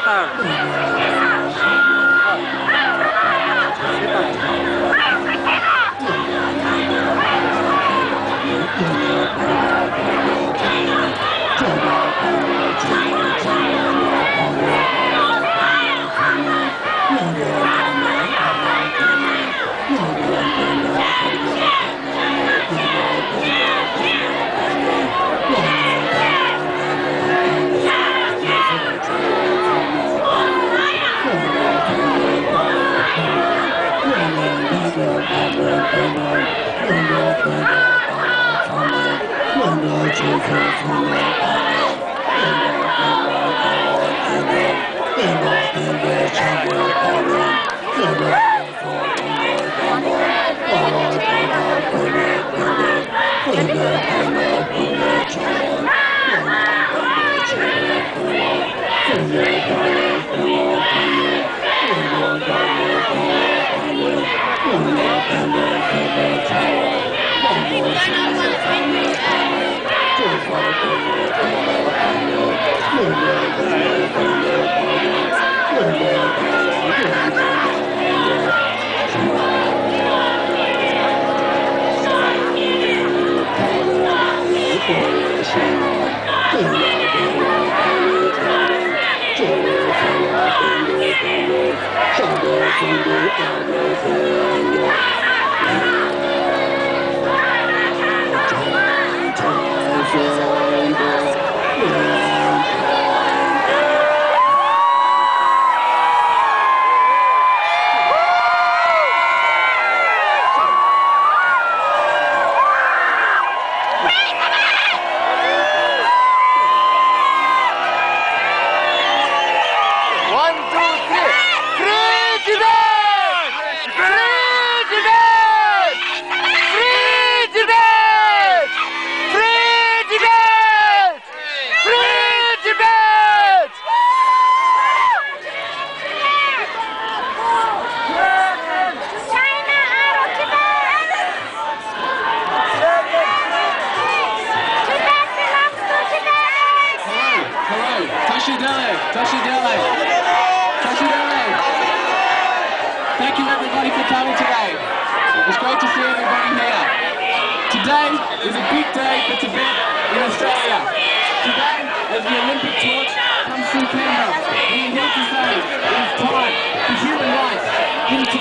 Qatar. Thank you everybody for coming today. It's great to see everybody here. Today is a big day for Tibet in Australia. Today, as the Olympic torch comes through Canberra, we are here to say it is time for human rights in Tibet.